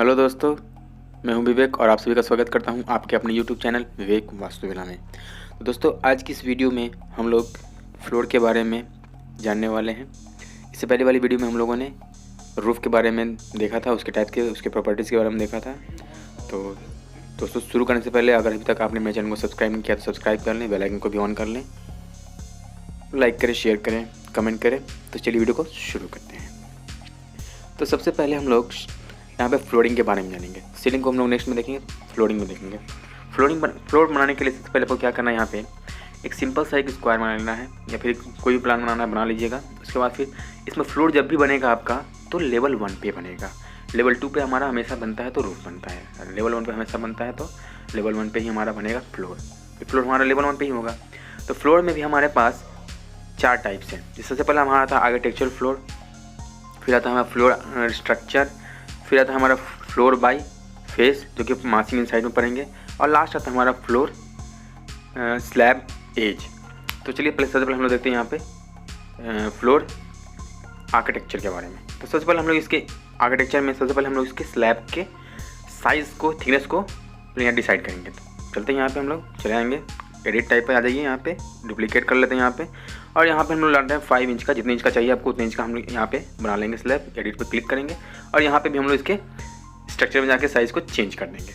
Hello दोस्तों, मैं हूं विवेक और आप सभी का स्वागत करता हूं आपके अपने यूट्यूब चैनल विवेक वास्तुविला में। तो दोस्तों, आज की इस वीडियो में हम लोग फ्लोर के बारे में जानने वाले हैं। इससे पहले वाली वीडियो में हम लोगों ने रूफ़ के बारे में देखा था, उसके टाइप के, उसके प्रॉपर्टीज़ के बारे में देखा था। तो दोस्तों, शुरू करने से पहले अगर अभी तक आपने मेरे चैनल को सब्सक्राइब नहीं किया तो सब्सक्राइब कर लें, बेल आइकन को भी ऑन कर लें, लाइक करें, शेयर करें, कमेंट करें। तो चलिए वीडियो को शुरू करते हैं। तो सबसे पहले हम लोग यहाँ पे फ्लोरिंग के बारे में जानेंगे। सीलिंग को हम लोग नेक्स्ट में देखेंगे, फ्लोरिंग में देखेंगे। फ्लोर बनाने के लिए सबसे पहले आपको क्या करना है, यहाँ पे एक सिंपल सा एक स्क्वायर बना लेना है, या फिर कोई भी प्लान बनाना है बना लीजिएगा। उसके बाद फिर इसमें फ्लोर जब भी बनेगा आपका तो लेवल 1 पे बनेगा। लेवल 2 पे हमारा हमेशा बनता है तो रूफ बनता है, लेवल 1 पे हमेशा बनता है तो लेवल 1 पे ही हमारा बनेगा फ्लोर। फ्लोर हमारा लेवल 1 पे ही होगा। तो फ्लोर में भी हमारे पास 4 टाइप्स हैं। सबसे पहले हमारा था आर्किटेक्चरल फ्लोर, फिर आता हमारा फ्लोर स्ट्रक्चर, फिर आता है हमारा फ्लोर बाय फेस जो कि मासिंग इन साइड में पड़ेंगे, और लास्ट आता है हमारा फ्लोर स्लैब एज। तो चलिए सबसे पहले हम लोग देखते हैं यहाँ पे फ्लोर आर्किटेक्चर के बारे में। तो सबसे पहले हम लोग इसके आर्किटेक्चर में सबसे पहले हम लोग इसके स्लैब के साइज़ को, थिकनेस को यहाँ डिसाइड करेंगे। तो चलते हैं यहाँ पे, हम लोग चले आएंगे एडिट टाइप पे, आ जाइए यहाँ पे, डुप्लीकेट कर लेते हैं यहाँ पे, और यहाँ पे हम लोग लाते हैं 5 इंच का, जितने इंच का चाहिए आपको उतने इंच का हम लोग यहाँ पे बना लेंगे स्लैब। एडिट पे क्लिक करेंगे और यहाँ पे भी हम लोग इसके स्ट्रक्चर में जाके साइज़ को चेंज कर देंगे।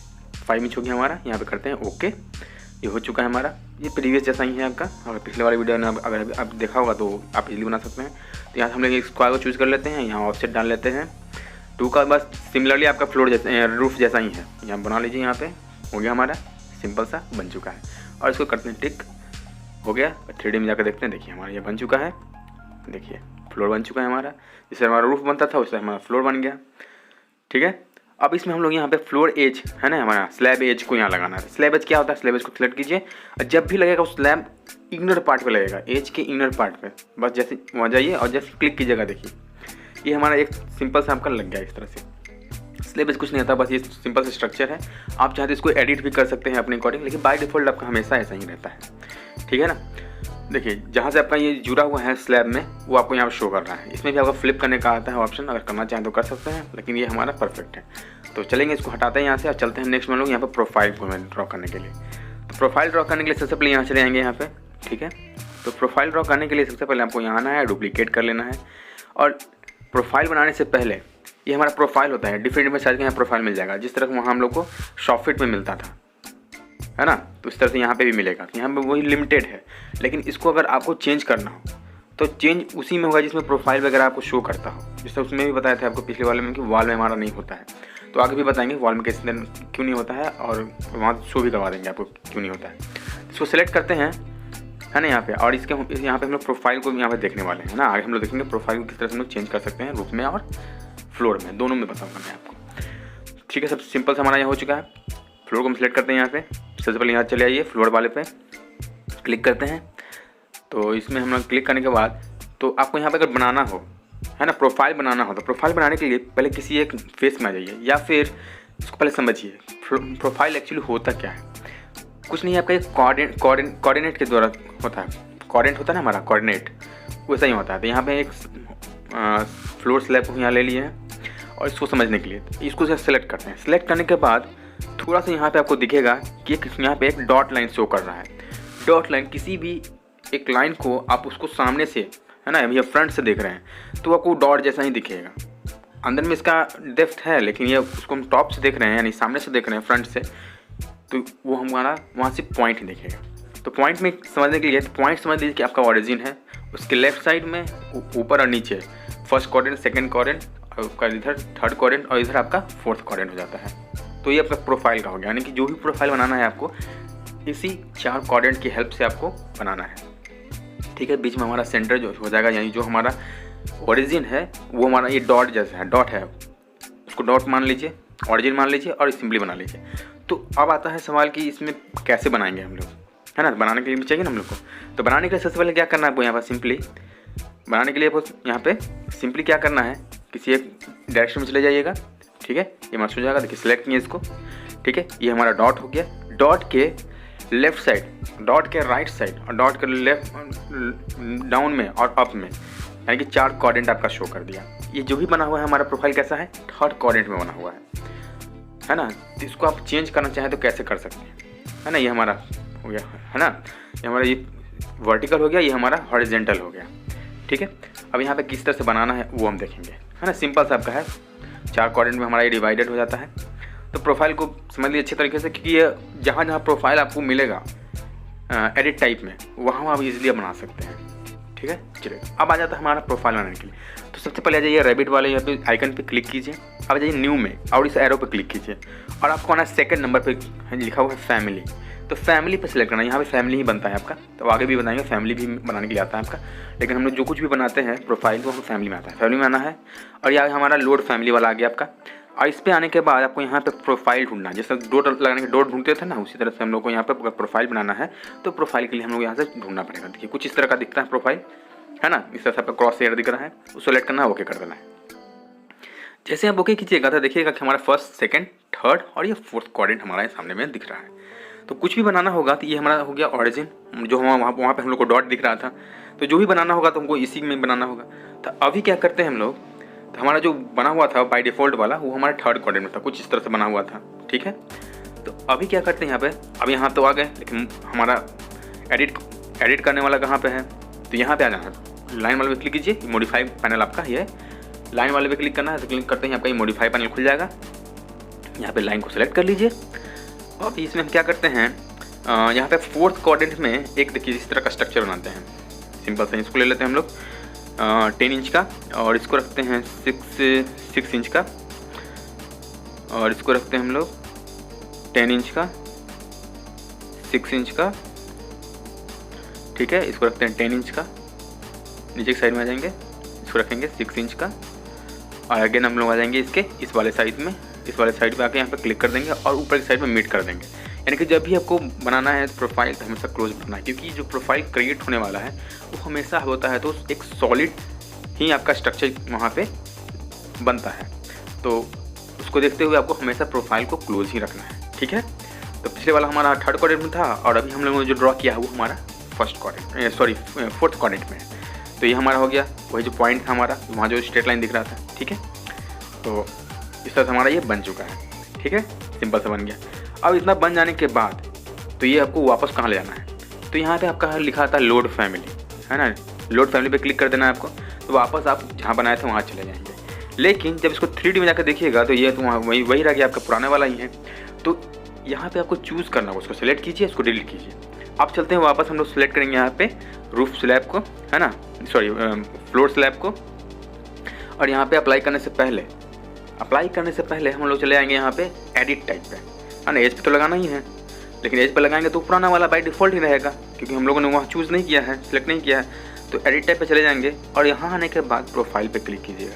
5 इंच हो गया हमारा, यहाँ पे करते हैं ओके। ये हो चुका है हमारा, ये प्रीवियस जैसा ही है आपका। अगर पिछले वाली वीडियो ने अगर आप देखा होगा तो आप इजीली बना सकते हैं। तो यहाँ हम लोग एक स्क्वायर को चूज़ कर लेते हैं, यहाँ ऑफसेट डाल लेते हैं 2 का। बस सिमिलरली आपका फ्लोर जैसे रूफ जैसा ही है, यहाँ बना लीजिए। यहाँ पे हो गया हमारा, सिंपल सा बन चुका है। और इसको करते हैं टिक, हो गया। 3D में जाकर देखते हैं, देखिए हमारा ये बन चुका है। देखिए फ्लोर बन चुका है हमारा, जैसे हमारा रूफ बनता था उससे हमारा फ्लोर बन गया। ठीक है, अब इसमें हम लोग यहाँ पे फ्लोर एज है ना, हमारा स्लैब एज को यहाँ लगाना है। स्लैब एज क्या होता है, स्लैब एज को सिलेक्ट कीजिए और जब भी लगेगा उस स्लैब इनर पार्ट पे लगेगा, एज के इनर पार्ट पे, बस जैसे वहाँ जाइए और जैसे क्लिक कीजिएगा। देखिए ये हमारा एक सिंपल सा आपका लग गया इस तरह से। स्लैब एज कुछ नहीं आता, बस ये सिंपल सा स्ट्रक्चर है। आप चाहते इसको एडिट भी कर सकते हैं अपने अकॉर्डिंग, लेकिन बाय डिफॉल्ट आपका हमेशा ऐसा ही रहता है। ठीक है ना। देखिए जहाँ से आपका ये जुड़ा हुआ है स्लैब में, वो आपको यहाँ पर शो कर रहा है। इसमें भी आपको फ्लिप करने का आता है ऑप्शन, अगर करना चाहें तो कर सकते हैं, लेकिन ये हमारा परफेक्ट है। तो चलेंगे, इसको हटाते हैं यहाँ से और चलते हैं नेक्स्ट में लोग यहाँ पर प्रोफाइल को ड्रॉ करने के लिए। तो प्रोफाइल ड्रॉ करने के लिए सबसे पहले यहाँ चले जाएंगे यहाँ पे। ठीक है, तो प्रोफाइल ड्रॉ करने के लिए सबसे पहले आपको यहाँ आना है, डुप्लीकेट कर लेना है। और प्रोफाइल बनाने से पहले ये हमारा प्रोफाइल होता है, डिफरेंट साइज का यहाँ प्रोफाइल मिल जाएगा, जिस तरह वहाँ हम लोग को शॉपफिट में मिलता था, है ना। तो इस तरह से यहाँ पे भी मिलेगा। यहाँ पे वही लिमिटेड है, लेकिन इसको अगर आपको चेंज करना हो तो चेंज उसी में होगा जिसमें प्रोफाइल वगैरह आपको शो करता हो। जैसे उसमें भी बताया था आपको पिछले वाले में कि वॉल में हमारा नहीं होता है, तो आगे भी बताएंगे वॉल में कैसे क्यों नहीं होता है, और वहाँ शो भी करवा देंगे आपको क्यों नहीं होता है। इसको सेलेक्ट करते हैं, है ना, यहाँ पे। और इसके यहाँ पे हम लोग प्रोफाइल को यहाँ पे देखने वाले हैं ना। आगे हम लोग देखेंगे प्रोफाइल को किस तरह से हम लोग चेंज कर सकते हैं, रूफ में और फ्लोर में, दोनों में बताऊँगा मैं आपको। ठीक है, सब सिंपल से हमारा यहाँ हो चुका है। फ्लोर को हम सेलेक्ट करते हैं यहाँ पे। सबसे पहले यहाँ चले आइए, फ्लोर वाले पे क्लिक करते हैं। तो इसमें हम लोग क्लिक करने के बाद तो आपको यहाँ पे अगर बनाना हो, है ना, प्रोफाइल बनाना हो, तो प्रोफाइल बनाने के लिए पहले किसी एक फेस में आ जाइए, या फिर इसको पहले समझिए प्रोफाइल एक्चुअली होता क्या है। कुछ नहीं है, आपका एक कोऑर्डिनेट के द्वारा होता है। कोऑर्डिनेट होता है ना हमारा, कोऑर्डिनेट वैसा ही होता है। तो यहाँ पे एक फ्लोर स्लैब को यहाँ ले लिए हैं, और इसको समझने के लिए इसको सेलेक्ट करते हैं। सेलेक्ट करने के बाद थोड़ा सा यहाँ पे आपको दिखेगा कि यहाँ पे एक डॉट लाइन शो कर रहा है। डॉट लाइन, किसी भी एक लाइन को आप उसको सामने से, है ना, भैया फ्रंट से देख रहे हैं तो आपको डॉट जैसा ही दिखेगा। अंदर में इसका डेप्थ है, लेकिन ये उसको हम टॉप से देख रहे हैं, यानी सामने से देख रहे हैं, फ्रंट से, तो वो हमारा वहाँ से पॉइंट ही दिखेगा। तो पॉइंट में समझने के लिए, तो पॉइंट समझ लीजिए कि आपका ओरिजिन है, उसके लेफ्ट साइड में ऊपर और नीचे फर्स्ट क्वाड्रेंट, सेकंड क्वाड्रेंट, और इधर थर्ड क्वाड्रेंट, और इधर आपका फोर्थ क्वाड्रेंट हो जाता है। तो ये आपका प्रोफाइल का हो गया, यानी कि जो भी प्रोफाइल बनाना है आपको इसी 4 क्वाड्रेंट की हेल्प से आपको बनाना है। ठीक है, बीच में हमारा सेंटर जो हो जाएगा, यानी जो हमारा ओरिजिन है वो हमारा ये डॉट जैसा है, डॉट है, उसको डॉट मान लीजिए, ओरिजिन मान लीजिए और सिंपली बना लीजिए। तो अब आता है सवाल कि इसमें कैसे बनाएंगे हम लोग, है ना। बनाने के लिए भी चाहिए ना हम लोग को। तो बनाने के लिए सबसे पहले क्या करना है आपको, यहाँ पर सिंपली बनाने के लिए यहाँ पे सिंपली क्या करना है, किसी एक डायरेक्शन में चले जाइएगा। ठीक है, ये मस्त हो जाएगा। देखिए सिलेक्ट किए इसको। ठीक है, ये हमारा डॉट हो गया। डॉट के लेफ्ट साइड, डॉट के राइट साइड और डॉट के लेफ्ट डाउन में और अप में, यानी कि 4 क्वाड्रेंट आपका शो कर दिया। ये जो भी बना हुआ है हमारा प्रोफाइल कैसा है, 3rd क्वाड्रेंट में बना हुआ है। है ना। तो इसको आप चेंज करना चाहें तो कैसे कर सकते हैं, है ना। ये हमारा हो गया, है ना, ये हमारा ये वर्टिकल हो गया, ये हमारा हॉरिजेंटल हो गया, ठीक है। अब यहाँ पे किस तरह से बनाना है वो हम देखेंगे, है ना। सिंपल सा आपका है, 4 क्वाड्रेंट में हमारा ये डिवाइडेड हो जाता है। तो प्रोफाइल को समझ लीजिए अच्छे तरीके से, क्योंकि ये जहाँ जहाँ प्रोफाइल आपको मिलेगा एडिट टाइप में, वहाँ आप इजीली बना सकते हैं, ठीक है। चलिए अब आ जाता है हमारा प्रोफाइल बनाने के लिए। तो सबसे पहले आ जाइए रैबिट वाले यहाँ पे आइकन पे क्लिक कीजिए, अब आ जाइए न्यू में और इस एरो पे क्लिक कीजिए और आपको आना सेकंड नंबर पे लिखा हुआ है फैमिली। तो फैमिली पे सिलेक्ट करना है, यहाँ पे फैमिली ही बनता है आपका। तो आगे भी बताएंगे, फैमिली भी बनाने के लिए आता है आपका, लेकिन हम लोग जो कुछ भी बनाते हैं प्रोफाइल वो हम फैमिली में आता है, फैमिली में आना है। और यहाँ हमारा लोड फैमिली वाला आ गया आपका। और इस पे आने के बाद आपको यहाँ पे प्रोफाइल ढूंढना है, जैसे डॉट लगाने के डॉट ढूंढते थे ना, उसी तरह से हम लोग को यहाँ पे प्रोफाइल बनाना है। तो प्रोफाइल के लिए हम लोग यहाँ से ढूंढना पड़ेगा। देखिए कुछ इस तरह का दिखता है प्रोफाइल, है ना। इस तरह से आपका क्रॉस हेयर दिख रहा है, उसको सेलेक्ट करना है, ओके कर देना है। जैसे आप ओके कीजिएगा तो देखिएगा कि हमारा फर्स्ट, सेकंड, थर्ड और ये फोर्थ क्वाड्रेंट हमारा सामने में दिख रहा है। तो कुछ भी बनाना होगा तो ये हमारा हो गया ऑरिजिन, जो हम वहाँ पे हम लोग को डॉट दिख रहा था। तो जो भी बनाना होगा तो हमको इसी में बनाना होगा। तो अभी क्या करते हैं हम लोग, तो हमारा जो बना हुआ था बाय डिफ़ॉल्ट वाला वो हमारा थर्ड क्वाड्रेंट में था, कुछ इस तरह से बना हुआ था, ठीक है। तो अभी क्या करते हैं यहाँ पे, अभी यहाँ तो आ गए, लेकिन हमारा एडिट करने वाला कहाँ पे है, तो यहाँ पे आ जाना है, लाइन वाले पे क्लिक कीजिए, मॉडिफाई पैनल आपका ये लाइन वाले पे क्लिक करना है। तो क्लिक करते ही आपका ये मॉडिफाई पैनल खुल जाएगा। यहाँ पे लाइन को सेलेक्ट कर लीजिए और इसमें हम क्या करते हैं, यहाँ पे फोर्थ क्वाड्रेंट में एक देखिए इस तरह का स्ट्रक्चर बनाते हैं। सिंपल से इसको ले लेते हैं हम लोग 10 इंच का, और इसको रखते हैं 6 इंच का, और इसको रखते हैं हम लोग 10 इंच का, 6 इंच का, ठीक है। इसको रखते हैं 10 इंच का, नीचे की साइड में आ जाएंगे, इसको रखेंगे 6 इंच का, और अगेन हम लोग आ जाएंगे इसके इस वाले साइड में, इस वाले साइड पे आके यहाँ पे क्लिक कर देंगे और ऊपर की साइड में मीट कर देंगे। यानी कि जब भी आपको बनाना है प्रोफाइल तो हमेशा क्लोज बनाना है, क्योंकि जो प्रोफाइल क्रिएट होने वाला है वो हमेशा होता है तो एक सॉलिड ही आपका स्ट्रक्चर वहाँ पे बनता है। तो उसको देखते हुए आपको हमेशा प्रोफाइल को क्लोज ही रखना है, ठीक है। तो पिछले वाला हमारा थर्ड क्वाड्रेंट में था, और अभी हम लोगों ने जो ड्रॉ किया है वो हमारा फोर्थ क्वाड्रेंट में है। तो ये हमारा हो गया वही जो पॉइंट था हमारा, वहाँ जो स्ट्रेट लाइन दिख रहा था, ठीक है। तो इस तरह से हमारा ये बन चुका है, ठीक है, सिंपल से बन गया। अब इतना बन जाने के बाद तो ये आपको वापस कहाँ ले जाना है, तो यहाँ पे आपका लिखा था लोड फैमिली, है ना। लोड फैमिली पे क्लिक कर देना है आपको, तो वापस आप जहाँ बनाए थे वहाँ चले जाएंगे। लेकिन जब इसको 3D में जाकर देखिएगा तो ये तो वहाँ वही रह गया, आपका पुराने वाला ही है। तो यहाँ पे आपको चूज़ करना होगा, उसको सेलेक्ट कीजिए, इसको डिलीट कीजिए। अब चलते हैं वापस, हम लोग सेलेक्ट करेंगे यहाँ पे रूफ स्लैब को, है ना, सॉरी फ्लोर स्लैब को। और यहाँ पे अप्लाई करने से पहले हम लोग चले आएंगे यहाँ पे एडिट टाइप पे, है ना। एज पे तो लगाना ही है, लेकिन एज पे लगाएंगे तो पुराना वाला बाय डिफ़ॉल्ट ही रहेगा, क्योंकि हम लोगों ने वहाँ चूज़ नहीं किया है, सेलेक्ट नहीं किया है। तो एडिट टाइप पे चले जाएंगे और यहाँ आने के बाद प्रोफाइल पे क्लिक कीजिएगा,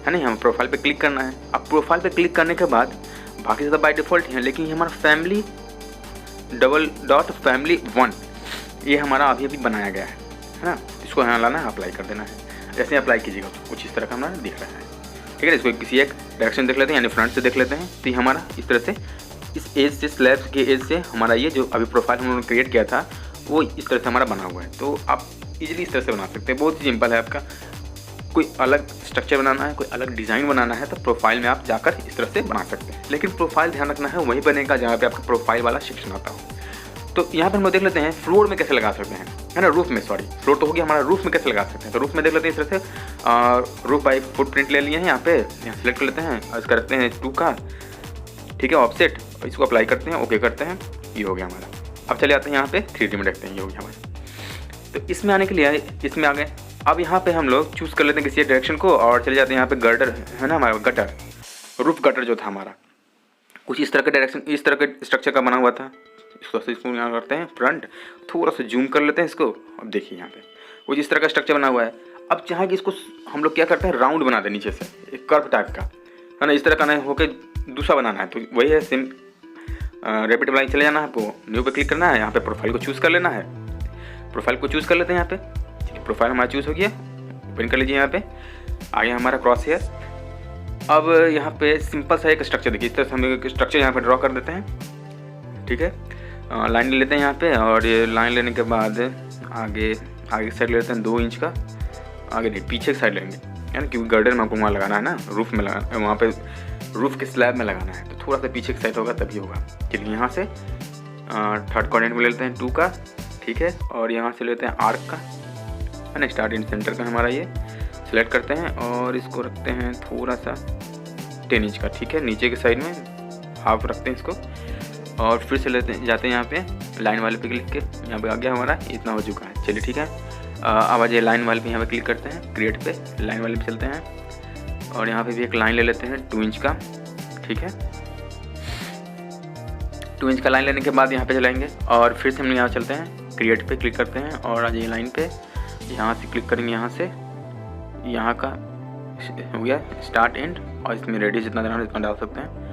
है ना। हमें प्रोफाइल पे क्लिक करना है। अब प्रोफाइल पे क्लिक करने के बाद बाकी ज़्यादा बाय डिफ़ॉल्ट ही है, लेकिन ये हमारा फैमिली $.family1 ये हमारा अभी बनाया गया है ना। इसको यहाँ लाना है, अप्लाई कर देना है। जैसे अप्लाई कीजिएगा तो कुछ इस तरह का हमारा दिख रहा है, ठीक है। इसको किसी एक डायरेक्शन देख लेते हैं, यानी फ्रंट से देख लेते हैं। तो ये हमारा इस तरह से इस एज से, स्लैब के एज से हमारा ये जो अभी प्रोफाइल हम लोगों ने क्रिएट किया था वो इस तरह से हमारा बना हुआ है। तो आप इजीली इस तरह से बना सकते हैं, बहुत ही सिंपल है। आपका कोई अलग स्ट्रक्चर बनाना है, कोई अलग डिज़ाइन बनाना है, तो प्रोफाइल में आप जाकर इस तरह से बना सकते हैं। लेकिन प्रोफाइल ध्यान रखना है वही बनेगा जहाँ पे आपका प्रोफाइल वाला सेक्शन आता हो। तो यहाँ पर हम देख लेते हैं फ्लोर में कैसे लगा सकते हैं, है ना। रूफ में, सॉरी फ्लोर तो हो गया हमारा, रूफ में कैसे लगा सकते हैं। तो रूफ में देख लेते हैं इस तरह से रूफ बाई फुटप्रिंट ले लिए हैं, यहाँ पे सेलेक्ट कर लेते हैं और इसका रखते हैं 2 का, ठीक है, ऑफसेट। इसको अप्लाई करते हैं, ओके करते हैं, ये हो गया हमारा। अब चले आते हैं यहाँ पे 3D में देखते हैं, ये हो गया हमारा। तो इसमें आने के लिए इसमें आ गए। अब यहाँ पे हम लोग चूज़ कर लेते हैं किसी एक डायरेक्शन को और चले जाते हैं यहाँ पे गर्डर, है ना, हमारा गटर, रूफ गटर जो था हमारा कुछ इस तरह का डायरेक्शन, इस तरह के स्ट्रक्चर का बना हुआ था। इसको यहाँ करते हैं फ्रंट, थोड़ा सा जूम कर लेते हैं इसको। अब देखिए यहाँ पे कुछ इस तरह का स्ट्रक्चर बना हुआ है। अब चाहे कि इसको हम लोग क्या करते हैं, राउंड बना दें नीचे से, एक कर्व टाइप का, है ना। इस तरह का नहीं होकर दूसरा बनाना है, तो वही है सेम। रैपिड अप्लाई चले जाना है आपको, न्यू पे क्लिक करना है, यहाँ पे प्रोफाइल को चूज़ कर लेना है। प्रोफाइल को चूज़ कर लेते हैं यहाँ पे, ठीक है। प्रोफाइल हमारा चूज़ हो गया, ओपन कर लीजिए। यहाँ पे आगे हमारा क्रॉस हेयर। अब यहाँ पे सिंपल सा एक स्ट्रक्चर देखिए, इस तरह से हम एक स्ट्रक्चर यहाँ पे ड्रॉ कर देते हैं, ठीक है। लाइन ले लेते हैं यहाँ पे, और ये लाइन लेने के बाद आगे साइड ले लेते हैं 2 इंच का, आगे नहीं पीछे की साइड लेंगे, है ना, क्योंकि गर्डन में हमको वहाँ लगाना है ना, रूफ में लगाना, वहाँ पे रूफ के स्लैब में लगाना है, तो थोड़ा सा पीछे की साइड होगा तभी होगा। चलिए यहाँ से थर्ड कोऑर्डिनेट में ले लेते हैं 2 का, ठीक है, और यहाँ से लेते हैं आर्क का, है ना, स्टार्ट इन सेंटर का हमारा ये सिलेक्ट करते हैं और इसको रखते हैं थोड़ा सा 10 इंच का, ठीक है, नीचे के साइड में हाफ रखते हैं इसको। और फिर से लेते हैं, जाते हैं यहाँ पे लाइन वाले पे क्लिक के, यहाँ पे आ गया हमारा, इतना हो चुका है। चलिए ठीक है, अब आ जाइए लाइन वाले पे, यहाँ पे क्लिक करते हैं, क्रिएट पे लाइन वाले पे चलते हैं और यहाँ पे भी एक लाइन ले लेते हैं 2 इंच का, ठीक है। 2 इंच का लाइन लेने के बाद यहाँ पे चलाएंगे और फिर से हम यहाँ चलते हैं, क्रिएट पे क्लिक करते हैं और आ जाइए लाइन पे, यहाँ से क्लिक करेंगे, यहाँ से यहाँ का हो गया स्टार्ट एंड, और इसमें रेडियस जितना देना है इतना डाल सकते हैं,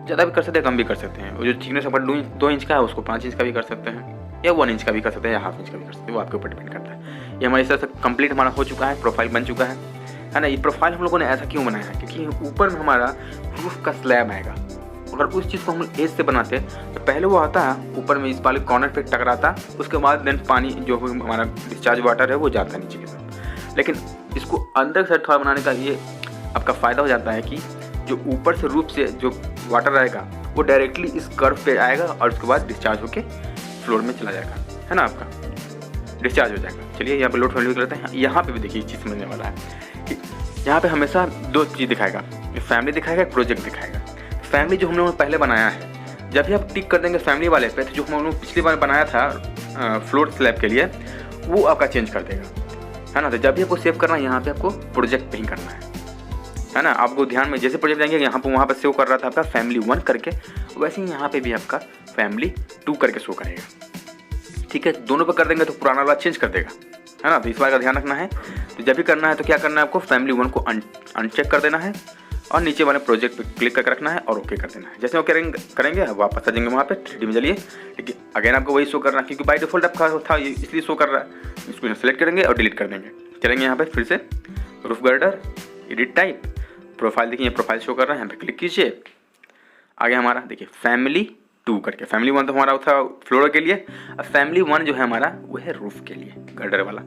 ज़्यादा भी कर सकते हैं, कम भी कर सकते हैं। वो जो थिकनेस अपना 2 इंच का है उसको 5 इंच का भी कर सकते हैं, या 1 इंच का भी कर सकते हैं, या हाफ इंच का भी कर सकते हैं, वो आपके ऊपर डिपेंड करता है। ये हमारे इस तरह से कंप्लीट हमारा हो चुका है, प्रोफाइल बन चुका है ना। ये प्रोफाइल हम लोगों ने ऐसा क्यों बनाया है, क्योंकि ऊपर में हमारा रूफ का स्लैब आएगा। अगर उस चीज़ को हम एज से बनाते तो पहले वो आता है ऊपर में इस वाले कॉर्नर पे टकराता, उसके बाद देन पानी जो हमारा डिस्चार्ज वाटर है वो जाता है नीचे की तरफ। लेकिन इसको अंदर से थोड़ा बनाने का ये आपका फ़ायदा हो जाता है कि जो ऊपर से रूफ से जो वाटर आएगा वो डायरेक्टली इस कर्व पे आएगा और उसके बाद डिस्चार्ज होके फ्लोर में चला जाएगा, है ना, आपका डिस्चार्ज हो जाएगा। चलिए यहाँ पे लोड फैमिली करते हैं। यहाँ पे भी देखिए चीज़ समझने वाला है कि यहाँ पे हमेशा 2 चीज़ दिखाएगा, फैमिली दिखाएगा, एक प्रोजेक्ट दिखाएगा। फैमिली जो हम लोगों ने पहले बनाया है, जब भी आप टिक कर देंगे फैमिली वाले पे, तो जो हम लोग पिछली बार बनाया था फ्लोर स्लैब के लिए वो आपका चेंज कर देगा, है ना। तो जब भी आपको सेव करना है यहाँ पे आपको प्रोजेक्ट पे ही करना है ना। आपको ध्यान में जैसे प्रोजेक्ट जाएंगे यहाँ पे, वहाँ पर सेव कर रहा था आपका फैमिली 1 करके, वैसे ही यहाँ पे भी आपका फैमिली 2 करके शो करेगा, ठीक है। दोनों पे कर देंगे तो पुराना वाला चेंज कर देगा, है ना। तो इस बार का ध्यान रखना है। तो जब भी करना है तो क्या करना है आपको, फैमिली 1 को अनचेक कर देना है और नीचे वाले प्रोजेक्ट पे क्लिक करके रखना है और ओके कर देना है। जैसे वो करेंगे वापस आ जाएंगे वहाँ पे 3D में। चलिए ठीक है, अगेन आपको वही शो करना है क्योंकि बाय डिफॉल्ट आपका था इसलिए शो कर रहा है। इसको सेलेक्ट करेंगे और डिलीट कर देंगे। चलेंगे यहाँ पे फिर से roof girder, edit type, profile, देखिए प्रोफाइल शो कर रहा है, यहाँ पे क्लिक कीजिए। आगे हमारा देखिए फैमिली 2 करके, फैमिली 1 तो हमारा था फ्लोर के लिए, अब फैमिली 1 जो है हमारा वो है रूफ के लिए, गटर वाला,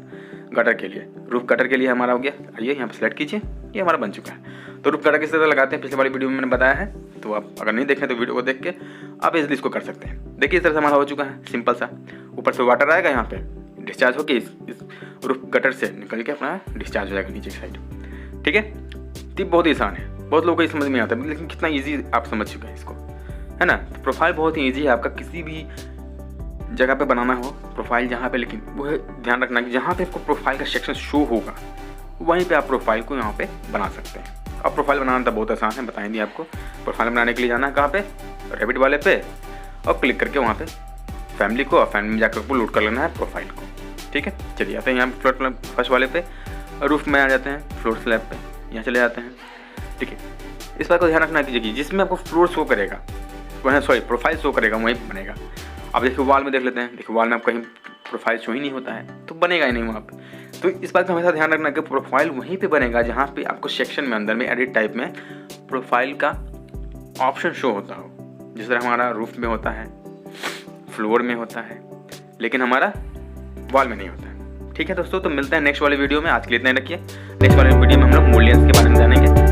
गटर के लिए, रूफ गटर के लिए हमारा हो गया। आइए यहाँ पे सेलेक्ट कीजिए, ये हमारा बन चुका है। तो रूफ गटर किस तरह लगाते हैं पिछले वाली वीडियो में मैंने बताया है, तो आप अगर नहीं देखें तो वीडियो को देख के आप इजीली इसको कर सकते हैं। देखिए इस तरह से हमारा हो चुका है, सिंपल सा। ऊपर से वाटर आएगा, यहाँ पे डिस्चार्ज होकर इस रूफ गटर से निकल के अपना डिस्चार्ज हो जाएगा नीचे की साइड, ठीक है। टिप बहुत ही आसान है, बहुत लोगों को ये समझ में आता है, लेकिन कितना ईजी आप समझ चुके हैं इसको, है ना। तो प्रोफाइल बहुत ही ईजी है, आपका किसी भी जगह पे बनाना हो प्रोफाइल जहाँ पे, लेकिन वो ध्यान रखना कि जहाँ पे आपको प्रोफाइल का सेक्शन शो होगा वहीं पे आप प्रोफाइल को यहाँ पे बना सकते हैं। अब प्रोफाइल बनाना तो बहुत आसान है, बताएंगे आपको। प्रोफाइल बनाने के लिए जाना है कहाँ पे, रैबिट वाले पे, और क्लिक करके वहाँ पे फैमिली को, और फैमिली में जाकर लोड कर लेना है प्रोफाइल को, ठीक है। चलिए आते हैं यहाँ पे फ्लोर फर्स्ट वाले पे, रूफ में आ जाते हैं, फ्लोर स्लैब पे यहाँ चले जाते हैं, ठीक है। इस बात को ध्यान रखना कीजिए जिसमें आपको फ्लोर शो करेगा वह, सॉरी प्रोफाइल शो करेगा वहीं बनेगा। अब देखिए वॉल में देख लेते हैं, देखिए वॉल में आप कहीं प्रोफाइल शो ही नहीं होता है तो बनेगा ही नहीं वहाँ पे। तो इस बात का हमेशा ध्यान रखना कि प्रोफाइल वहीं पे बनेगा जहाँ पे आपको सेक्शन में अंदर में एडिट टाइप में प्रोफाइल का ऑप्शन शो होता हो। जिस तरह हमारा रूफ में होता है, फ्लोर में होता है, लेकिन हमारा वॉल में नहीं होता है, ठीक है दोस्तों। तो मिलते हैं नेक्स्ट वाले वीडियो में, आज के लिए इतना ही रखिए। नेक्स्ट वाले वीडियो में हम लोग मूल्यांकन के बारे में जानेंगे।